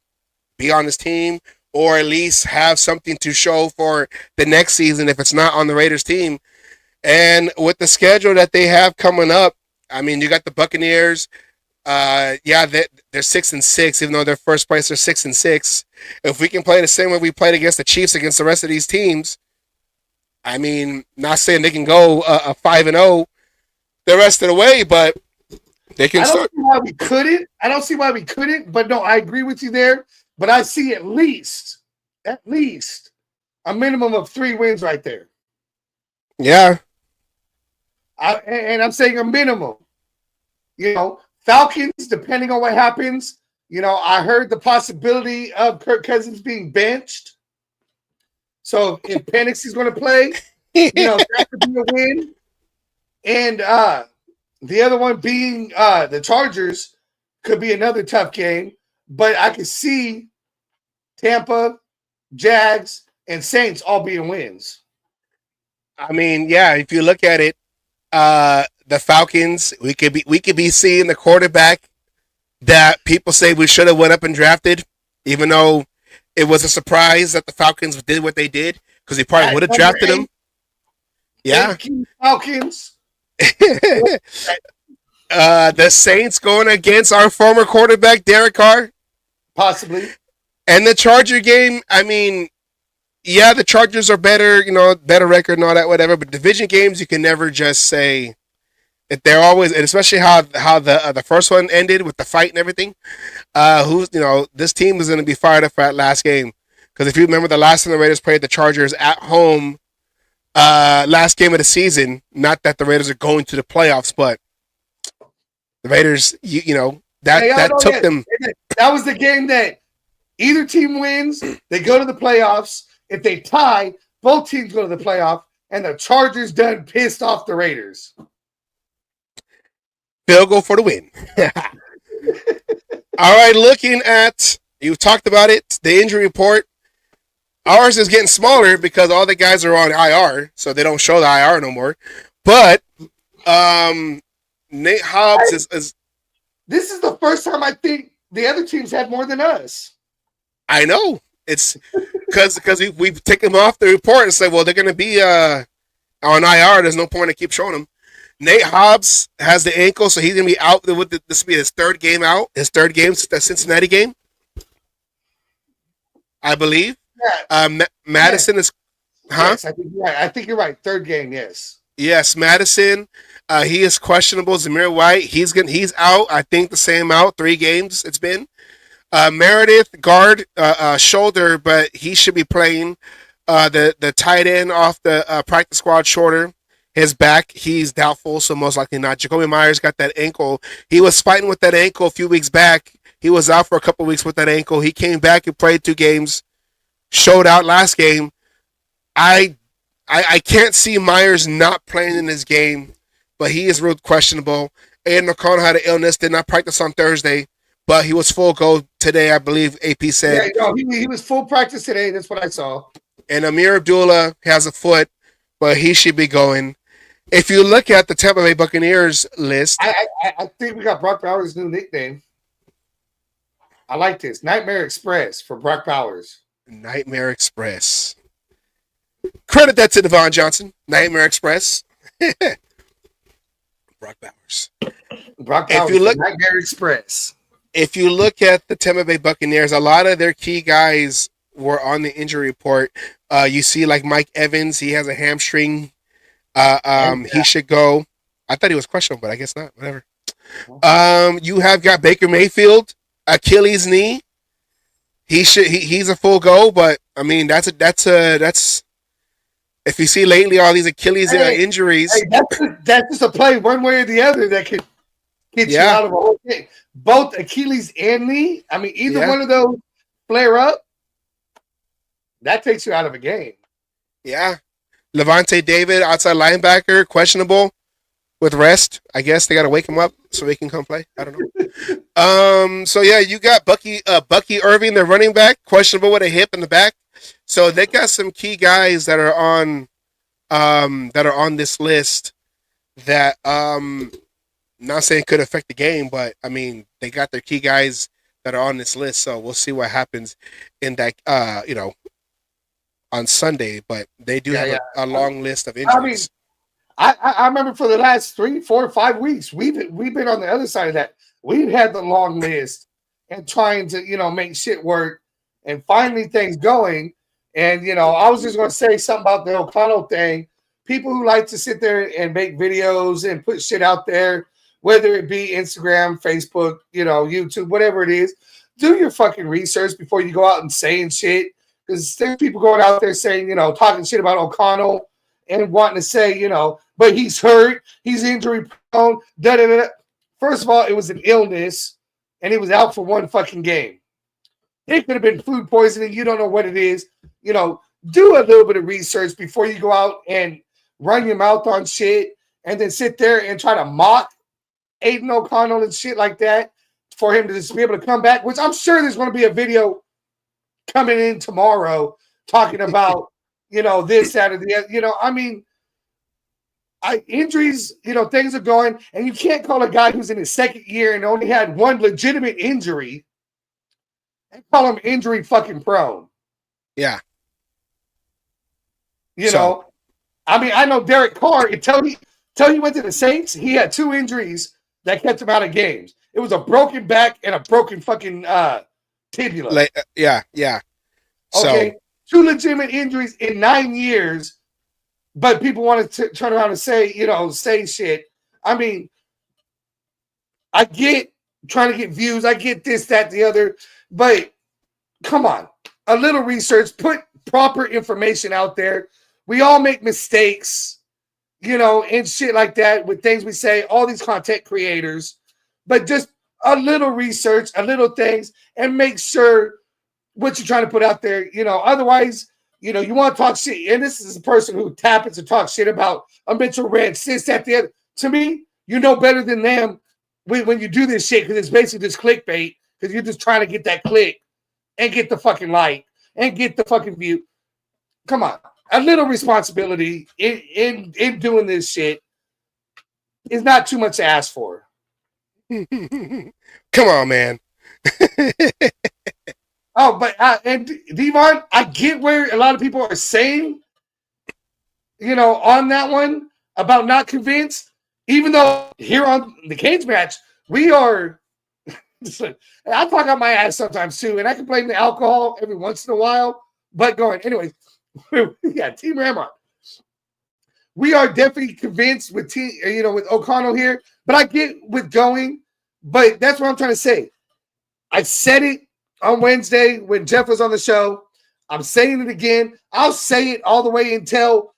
be on this team or at least have something to show for the next season if it's not on the Raiders team. And with the schedule that they have coming up, I mean, you got the Buccaneers. They're 6-6, even though they're first place, they're 6-6. If we can play the same way we played against the Chiefs against the rest of these teams, I mean, not saying they can go 5-0 the rest of the way, but they can start. I don't see why we couldn't, but no, I agree with you there. But I see at least a minimum of 3 wins right there. Yeah. And I'm saying a minimum. Falcons, depending on what happens, I heard the possibility of Kirk Cousins being benched. So if Penix is going to play, that could be a win. And the other one being the Chargers could be another tough game. But I could see Tampa, Jags, and Saints all being wins. I mean, yeah, if you look at it, the Falcons, we could be seeing the quarterback that people say we should have went up and drafted, even though it was a surprise that the Falcons did what they did, because they probably would have drafted him. Yeah. Falcons. The Saints going against our former quarterback, Derek Carr. Possibly. And the Charger game, I mean, yeah, the Chargers are better, better record and all that, whatever. But division games, you can never just say that they're always, and especially how the first one ended with the fight and everything. This team is going to be fired up for that last game, because if you remember, the last time the Raiders played the Chargers at home, last game of the season. Not that the Raiders are going to the playoffs, but the Raiders, that took them. That was the game that either team wins, they go to the playoffs. If they tie, both teams go to the playoff, and the Chargers done pissed off the Raiders. Field goal for the win. All right, looking at, you talked about it, the injury report. Ours is getting smaller because all the guys are on IR, so they don't show the IR no more. But Nate Hobbs is. This is the first time I think the other teams had more than us. I know. It's because we've taken them off the report and said, well, they're going to be on IR. There's no point in keep showing them. Nate Hobbs has the ankle, so he's going to be out. This will be his third game out. His third game, the Cincinnati game. I believe. Yeah. Madison is, huh? Yes, I think you're right. I think you're right. Third game, yes. Yes, Madison. He is questionable. Zamir White, he's out. I think the same out. 3 games it's been. Meredith guard shoulder, but he should be playing. The tight end off the practice squad shorter. His back, he's doubtful, so most likely not. Jacoby Myers got that ankle. He was fighting with that ankle a few weeks back. He was out for a couple weeks with that ankle. He came back and played 2 games. Showed out last game. I can't see Myers not playing in this game, but he is real questionable. Aidan O'Connell had an illness, did not practice on Thursday, but he was full go today, I believe AP said. Yeah, no, he was full practice today. That's what I saw. And Amir Abdullah has a foot, but he should be going. If you look at the Tampa Bay Buccaneers list, I think we got Brock Bowers' new nickname. I like this. Nightmare Express for Brock Bowers. Nightmare Express. Credit that to Devon Johnson. Nightmare Express. Brock Bowers. Brock Bowers, if you look, Nightmare Express. If you look at the Tampa Bay Buccaneers, a lot of their key guys were on the injury report. You see, like Mike Evans, he has a hamstring. He should go. I thought he was questionable, but I guess not. Whatever. You have got Baker Mayfield, Achilles knee. He's a full go, but I mean that's if you see lately all these Achilles injuries. That's just a play one way or the other that could get you out of a whole thing. Both Achilles and knee. I mean, either one of those flare up, that takes you out of a game. Yeah. Levante David, outside linebacker, questionable with rest. I guess they got to wake him up so he can come play. I don't know. So yeah, you got Bucky Irving, the running back, questionable with a hip in the back. So they got some key guys that are on this list that not saying could affect the game, but I mean they got their key guys that are on this list. So we'll see what happens in that on Sunday, but they do have a long list of injuries. I mean, I remember for the last 3, 4, 5 weeks, we've been on the other side of that. We've had the long list and trying to, make shit work and finally things going. And, I was just going to say something about the O'Connell thing. People who like to sit there and make videos and put shit out there, whether it be Instagram, Facebook, YouTube, whatever it is, do your fucking research before you go out and saying shit. Because there's people going out there saying, talking shit about O'Connell and wanting to say, but he's hurt, he's injury prone, da-da-da. First of all, it was an illness, and he was out for 1 fucking game. It could have been food poisoning. You don't know what it is. Do a little bit of research before you go out and run your mouth on shit and then sit there and try to mock Aidan O'Connell and shit like that for him to just be able to come back, which I'm sure there's going to be a video coming in tomorrow talking about, this, that, or the other. I mean, injuries, things are going, and you can't call a guy who's in his 2nd year and only had 1 legitimate injury and call him injury fucking prone. Yeah. I mean, I know Derek Carr, until he went to the Saints, he had 2 injuries that kept him out of games. It was a broken back and a broken fucking tibula. Yeah. Okay, 2 legitimate injuries in 9 years, but people want to turn around and say, say shit. I mean, I get trying to get views. I get this, that, the other, but come on, a little research, put proper information out there. We all make mistakes, and shit like that with things we say, all these content creators, but just a little research, a little things, and make sure what you're trying to put out there, otherwise, you want to talk shit. And this is a person who happens to talk shit about a Mitchell Ranch, this, that, the other. To me, better than them when you do this shit, because it's basically just clickbait, because you're just trying to get that click and get the fucking like and get the fucking view. Come on. A little responsibility in doing this shit is not too much to ask for. Come on, man. Oh, but and Devon, I get where a lot of people are saying, on that one about not convinced, even though here on the cage match, we are I talk out my ass sometimes too, and I can blame the alcohol every once in a while. But anyways, yeah, Team Ramon. We are definitely convinced with with O'Connell here, but I get with going. But that's what I'm trying to say. I said it on Wednesday when Jeff was on the show. I'm saying it again. I'll say it all the way until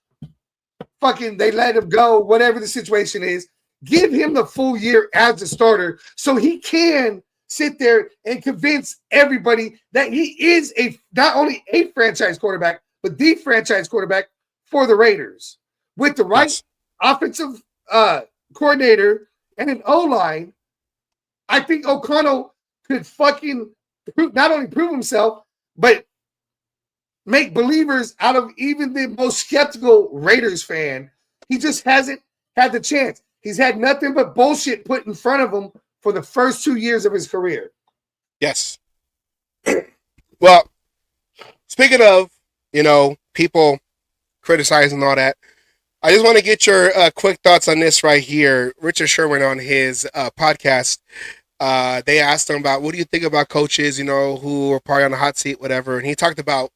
fucking they let him go, whatever the situation is. Give him the full year as a starter so he can sit there and convince everybody that he is not only a franchise quarterback, but the franchise quarterback for the Raiders. With the right offensive coordinator and an O-line, I think O'Connell could fucking not only prove himself, but make believers out of even the most skeptical Raiders fan. He just hasn't had the chance. He's had nothing but bullshit put in front of him for the first 2 years of his career. Yes. Well, speaking of, people criticizing all that, I just want to get your quick thoughts on this right here. Richard Sherman on his podcast, they asked him about, what do you think about coaches, who are probably on the hot seat, whatever. And he talked about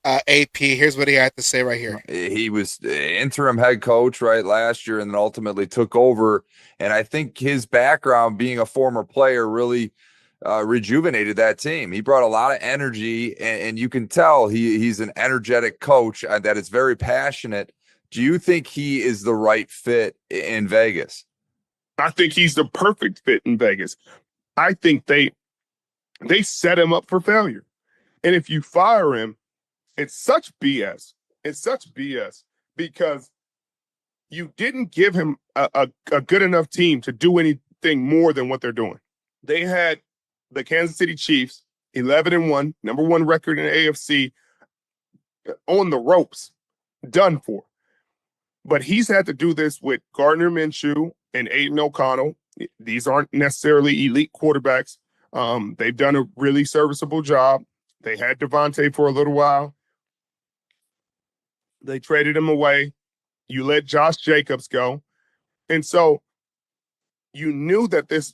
AP. Here's what he had to say right here. He was interim head coach last year and then ultimately took over. And I think his background being a former player really rejuvenated that team. He brought a lot of energy, and you can tell he's an energetic coach that is very passionate. Do you think he is the right fit in Vegas? I think he's the perfect fit in Vegas. I think they set him up for failure. And if you fire him, it's such BS. It's such BS because you didn't give him a good enough team to do anything more than what they're doing. They had the Kansas City Chiefs, 11-1, number one record in the AFC, on the ropes, done for. But he's had to do this with Gardner Minshew and Aidan O'Connell. These aren't necessarily elite quarterbacks. They've done a really serviceable job. They had Devontae for a little while. They traded him away. You let Josh Jacobs go. And so you knew that this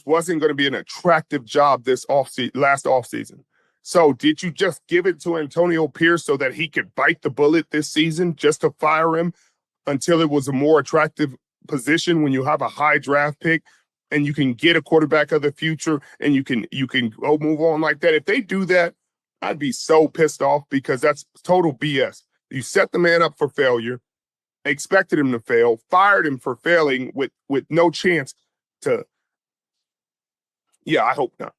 wasn't going to be an attractive job last offseason. So did you just give it to Antonio Pierce so that he could bite the bullet this season just to fire him until it was a more attractive position when you have a high draft pick and you can get a quarterback of the future and you can go move on like that? If they do that, I'd be so pissed off because that's total BS. You set the man up for failure, expected him to fail, fired him for failing with no chance to. Yeah, I hope not.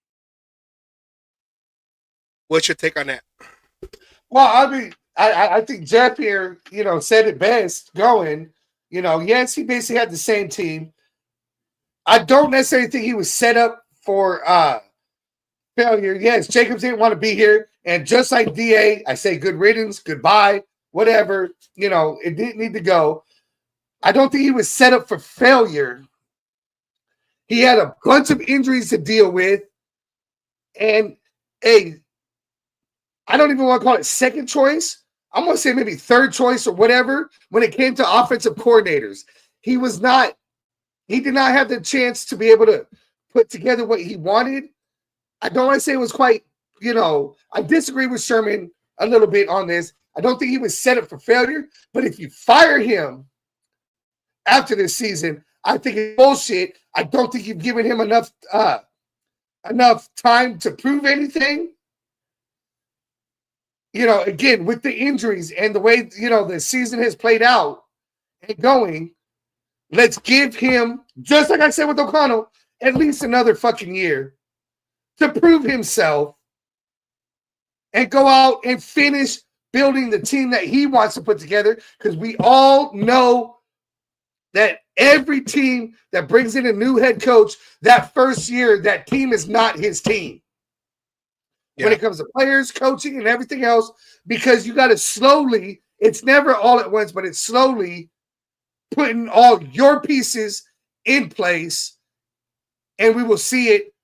What's your take on that? Well, I mean, I think Jeff here, said it best going, yes, he basically had the same team. I don't necessarily think he was set up for failure. Yes, Jacobs didn't want to be here. And just like DA, I say good riddance, goodbye, whatever, it didn't need to go. I don't think he was set up for failure. He had a bunch of injuries to deal with. And I don't even want to call it second choice. I'm going to say maybe third choice or whatever when it came to offensive coordinators. He did not have the chance to be able to put together what he wanted. I don't want to say it was quite, I disagree with Sherman a little bit on this. I don't think he was set up for failure, but if you fire him after this season, I think it's bullshit. I don't think you've given him enough time to prove anything. Again, with the injuries and the way, the season has played out and going, let's give him, just like I said with O'Connell, at least another fucking year to prove himself and go out and finish building the team that he wants to put together, because we all know that every team that brings in a new head coach, that first year, that team is not his team. Yeah. When it comes to players, coaching, and everything else, because you got to slowly, it's never all at once, but it's slowly putting all your pieces in place, and we will see it,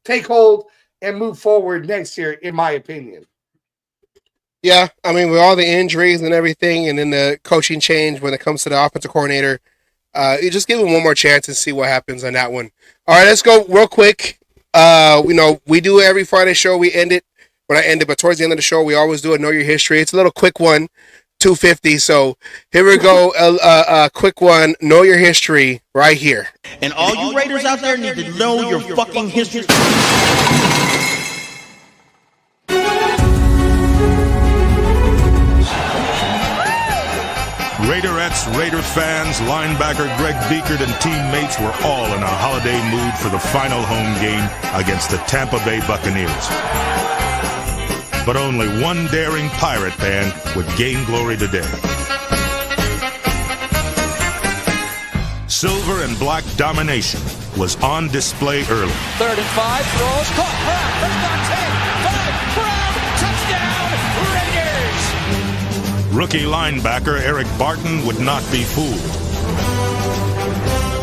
take hold and move forward next year, in my opinion. Yeah, I mean, with all the injuries and everything, and then the coaching change when it comes to the offensive coordinator, You just give him one more chance and see what happens on that one. All right, let's go real quick. We do every Friday show. We end it when I end it, but towards the end of the show, we always do a Know Your History. It's a little quick one, 250. So here we go. A quick one. Know Your History right here. And all you Raiders out there need to know your fucking history. Raiderettes, Raider fans, linebacker Greg Biekert and teammates were all in a holiday mood for the final home game against the Tampa Bay Buccaneers. But only one daring Pirate fan would gain glory today. Silver and black domination was on display early. 3rd and 5, throws, caught, Brown, first on 10, 5, Brown, touchdown, Raiders! Rookie linebacker Eric Barton would not be fooled.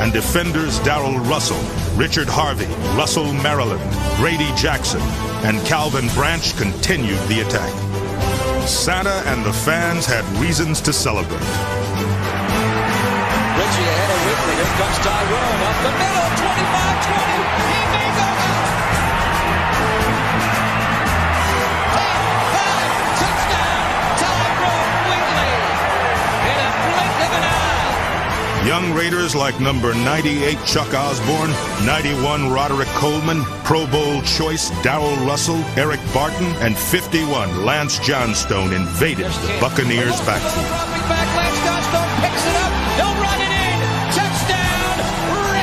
And defenders Darrell Russell, Richard Harvey, Russell Maryland, Grady Jackson, and Calvin Branch continued the attack. Santa and the fans had reasons to celebrate. Richie ahead of Whitley. Here comes Tyrone up the middle. 25-20. He may go out. 10-5. Touchdown. Tyrone Whitley. In a blink of an eye. Young Raiders like number 98 Chuck Osborne, 91 Roderick Coleman, Pro Bowl choice Darrell Russell, Eric Barton, and 51 Lance Johnstone invaded the Buccaneers' backfield. Back, Lance Johnstone picks it up. They'll run it in. Touchdown, Raiders!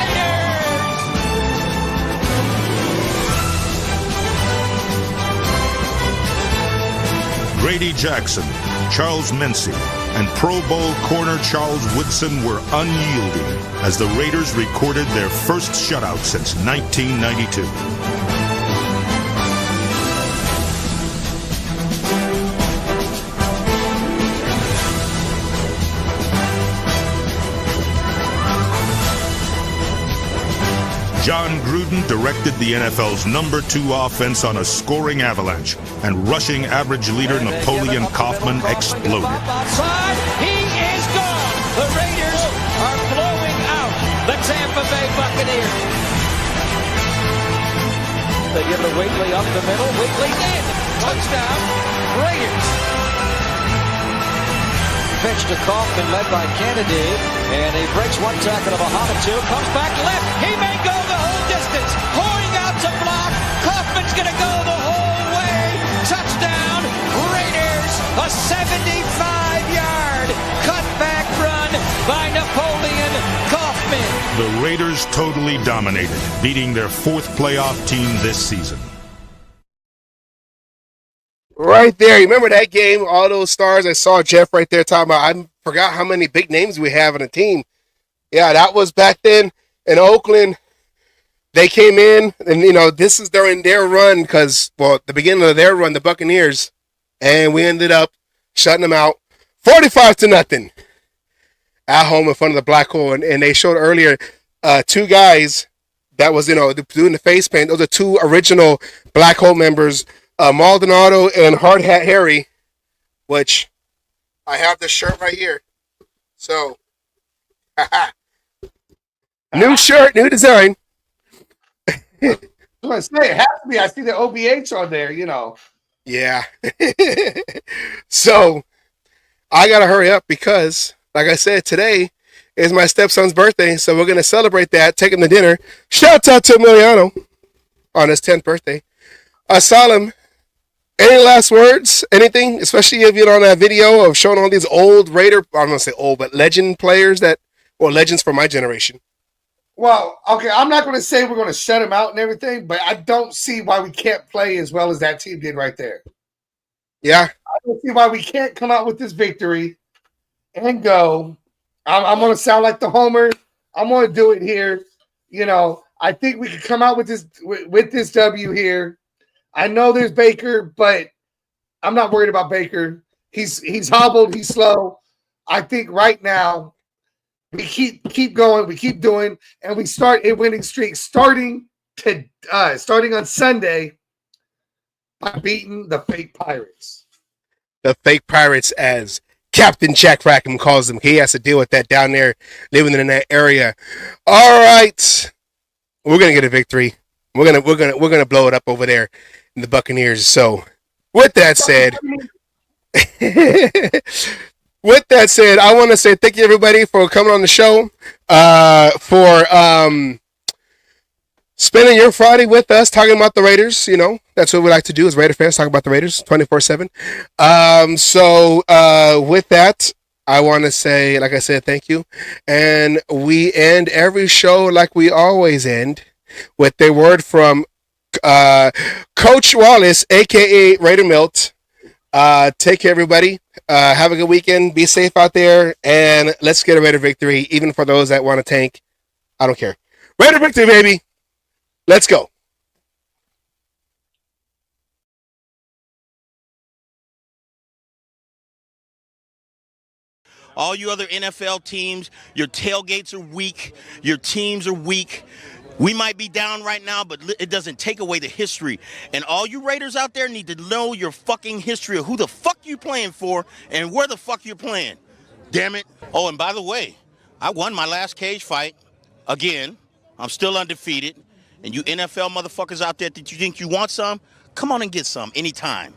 Grady Jackson, Charles Mincy, and Pro Bowl corner Charles Woodson were unyielding as the Raiders recorded their first shutout since 1992. John Gruden directed the NFL's number 2 offense on a scoring avalanche, and rushing average leader Napoleon Kaufman exploded. Outside, he is gone. The Raiders are blowing out the Tampa Bay Buccaneers. They give it to Whitley up the middle. Whitley in. Touchdown, Raiders. Pitch to Kaufman, led by Kennedy, and he breaks one tackle of a hot two, comes back left, he may go the whole distance, pouring out to block, Kaufman's gonna go the whole way, touchdown, Raiders, a 75-yard cutback run by Napoleon Kaufman. The Raiders totally dominated, beating their 4th playoff team this season. Right there. Remember that game? All those stars. I saw Jeff right there talking about, I forgot how many big names we have on the team. Yeah, that was back then in Oakland. They came in, and, this is during their run because, the beginning of their run, the Buccaneers, and we ended up shutting them out 45-0 at home in front of the black hole. And they showed earlier 2 guys that was, doing the face paint. Those are 2 original black hole members, Maldonado and Hard Hat Harry, which I have this shirt right here. So, new shirt, new design. I was going to say, it has to be. I see the OBH on there, Yeah. So, I got to hurry up because, like I said, today is my stepson's birthday. So, we're going to celebrate that, take him to dinner. Shout out to Emiliano on his 10th birthday. Solemn. Any last words? Anything? Especially if you're on that video of showing all these old Raider, I'm going to say old, but legend players legends for my generation. Well, okay, I'm not going to say we're going to shut him out and everything, but I don't see why we can't play as well as that team did right there. Yeah. I don't see why we can't come out with this victory and go. I'm going to sound like the homer. I'm going to do it here. I think we could come out with this W here. I know there's Baker, but I'm not worried about Baker. He's hobbled. He's slow. I think right now we keep going. We keep doing, and we start a winning streak starting on Sunday by beating the fake Pirates. The fake Pirates, as Captain Jack Rackham calls him. He has to deal with that down there, living in that area. All right, we're gonna get a victory. We're gonna blow it up over there in the Buccaneers. So, with that said, I want to say thank you everybody for coming on the show, for spending your Friday with us talking about the Raiders. You know, that's what we like to do as Raider fans, talk about the Raiders 24/7. So with that, I want to say, like I said, thank you. And we end every show like we always end with a word from Coach Wallace, a.k.a. Raider Milt. Take care, everybody. Have a good weekend. Be safe out there. And let's get a Raider victory, even for those that want to tank. I don't care. Raider victory, baby. Let's go. All you other NFL teams, your tailgates are weak. Your teams are weak. We might be down right now, but it doesn't take away the history. And all you Raiders out there need to know your fucking history of who the fuck you playing for and where the fuck you're playing. Damn it. Oh, and by the way, I won my last cage fight. Again, I'm still undefeated. And you NFL motherfuckers out there that you think you want some, come on and get some anytime.